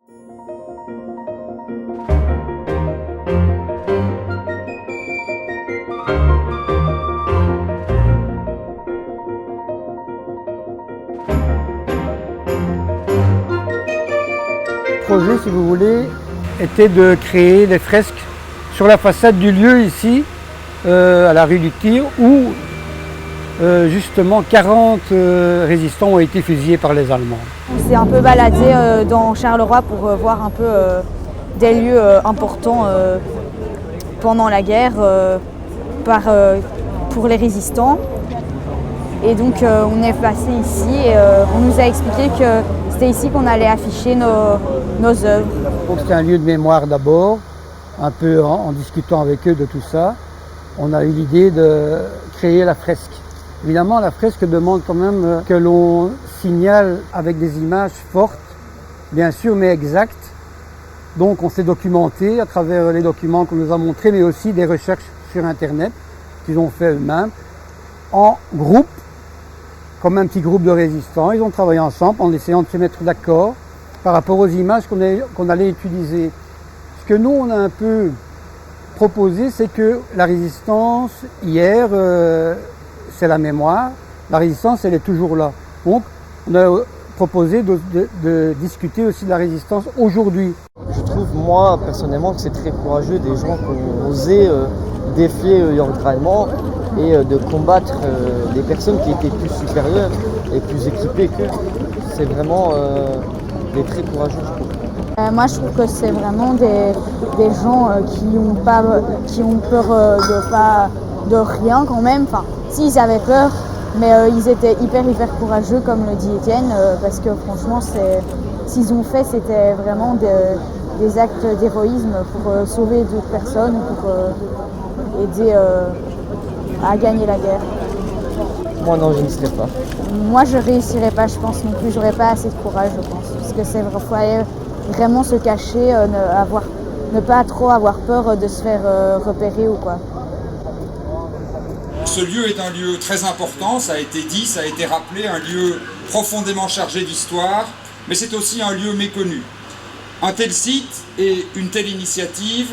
Le projet, si vous voulez, était de créer des fresques sur la façade du lieu ici, à la rue du Tir, où justement 40 résistants ont été fusillés par les Allemands. On s'est un peu baladé dans Charleroi pour voir un peu des lieux importants pendant la guerre pour les résistants. Et donc on est passé ici et on nous a expliqué que c'était ici qu'on allait afficher nos œuvres. Donc c'était un lieu de mémoire d'abord, un peu en discutant avec eux de tout ça. On a eu l'idée de créer la fresque. Évidemment, la fresque demande quand même que l'on signale avec des images fortes, bien sûr, mais exactes. Donc on s'est documenté à travers les documents qu'on nous a montrés, mais aussi des recherches sur Internet qu'ils ont fait eux-mêmes, en groupe, comme un petit groupe de résistants. Ils ont travaillé ensemble en essayant de se mettre d'accord par rapport aux images qu'on allait utiliser. Ce que nous, on a un peu proposé, c'est que la résistance, hier, c'est la mémoire. La résistance, elle est toujours là. Donc, on a proposé de discuter aussi de la résistance aujourd'hui. Je trouve, moi, personnellement, que c'est très courageux des gens qui ont osé défier l'ordre allemand et de combattre des personnes qui étaient plus supérieures et plus équipées qu'eux. C'est vraiment très courageux, je trouve. Moi, je trouve que c'est vraiment des gens qui ont peur de rien quand même. Enfin, s'ils avaient peur, mais ils étaient hyper courageux, comme le dit Étienne, parce que franchement, s'ils ont fait, c'était vraiment des actes d'héroïsme pour sauver d'autres personnes, pour aider à gagner la guerre. Moi non, je n'y serais pas. Moi, je réussirais pas, je pense non plus. J'aurais pas assez de courage, je pense, parce que c'est vrai, vraiment se cacher, ne pas trop avoir peur de se faire repérer ou quoi. Ce lieu est un lieu très important, ça a été dit, ça a été rappelé, un lieu profondément chargé d'histoire, mais c'est aussi un lieu méconnu. Un tel site et une telle initiative,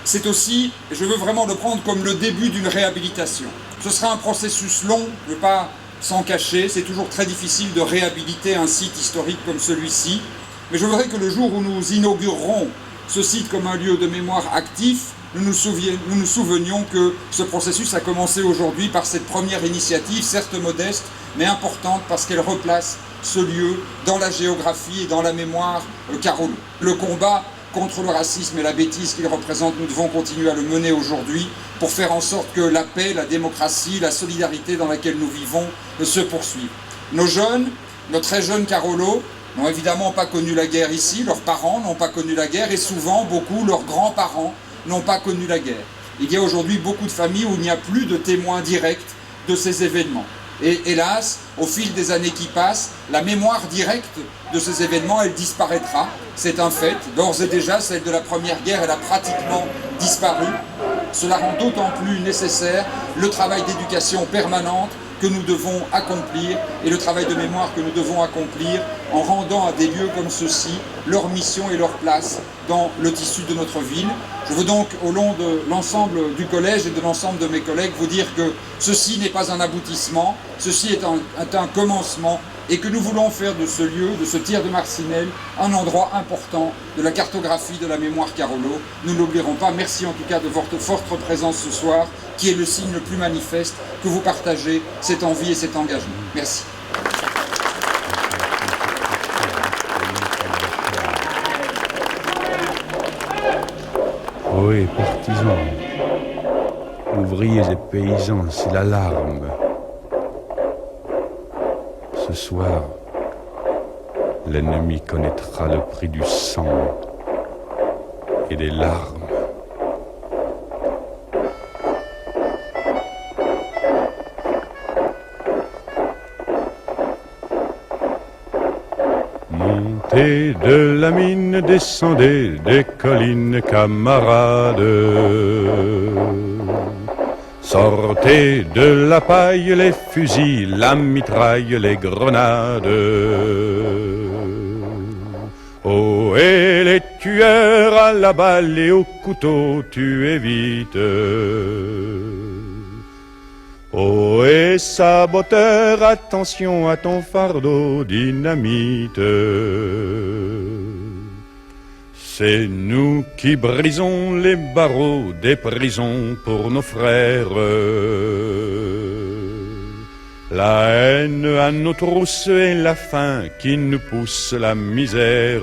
c'est aussi, je veux vraiment le prendre comme le début d'une réhabilitation. Ce sera un processus long, je ne veux pas s'en cacher, c'est toujours très difficile de réhabiliter un site historique comme celui-ci, mais je voudrais que le jour où nous inaugurerons ce site comme un lieu de mémoire actif, nous nous souvenions que ce processus a commencé aujourd'hui par cette première initiative, certes modeste, mais importante parce qu'elle replace ce lieu dans la géographie et dans la mémoire carolo. Le combat contre le racisme et la bêtise qu'il représente, nous devons continuer à le mener aujourd'hui pour faire en sorte que la paix, la démocratie, la solidarité dans laquelle nous vivons se poursuivent. Nos jeunes, nos très jeunes Carolo, n'ont évidemment pas connu la guerre ici, leurs parents n'ont pas connu la guerre et souvent, beaucoup, leurs grands-parents n'ont pas connu la guerre. Il y a aujourd'hui beaucoup de familles où il n'y a plus de témoins directs de ces événements. Et hélas, au fil des années qui passent, la mémoire directe de ces événements, elle disparaîtra. C'est un fait. D'ores et déjà, celle de la Première Guerre, elle a pratiquement disparu. Cela rend d'autant plus nécessaire le travail d'éducation permanente que nous devons accomplir et le travail de mémoire que nous devons accomplir en rendant à des lieux comme ceux-ci leur mission et leur place dans le tissu de notre ville. Je veux donc, au long de l'ensemble du collège et de l'ensemble de mes collègues, vous dire que ceci n'est pas un aboutissement, ceci est un commencement et que nous voulons faire de ce lieu, de ce tir de Marcinelle, un endroit important de la cartographie de la mémoire Carolo. Nous ne l'oublierons pas. Merci en tout cas de votre forte présence ce soir, qui est le signe le plus manifeste que vous partagez cette envie et cet engagement. Merci. Ohé, partisans, ouvriers et paysans, c'est l'alarme. Ce soir, l'ennemi connaîtra le prix du sang et des larmes. Montez de la mine, descendez des collines, camarades. Sortez de la paille les fusils, la mitraille, les grenades. Oh, et tueur à la balle et au couteau tu évites. Oh et saboteur, attention à ton fardeau dynamite. C'est nous qui brisons les barreaux des prisons pour nos frères. La haine à nos trousses et la faim qui nous pousse la misère.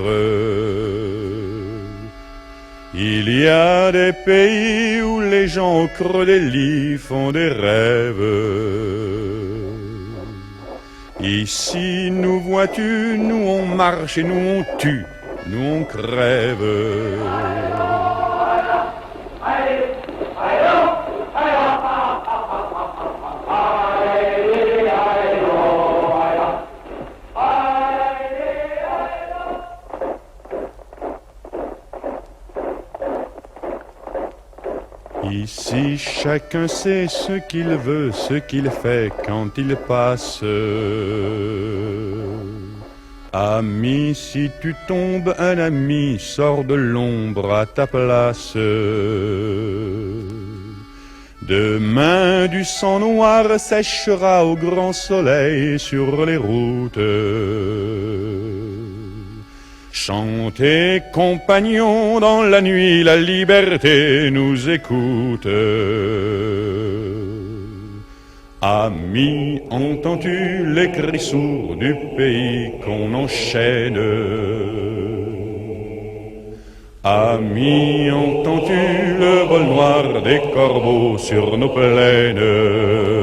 Il y a des pays où les gens au creux des lits font des rêves. Ici, nous vois-tu, nous on marche et nous on tue, nous on crève. Ici, chacun sait ce qu'il veut, ce qu'il fait quand il passe. Ami, si tu tombes, un ami sort de l'ombre à ta place. Demain, du sang noir séchera au grand soleil sur les routes. Chantez, compagnons, dans la nuit, la liberté nous écoute. Amis, entends-tu les cris sourds du pays qu'on enchaîne? Amis, entends-tu le vol noir des corbeaux sur nos plaines?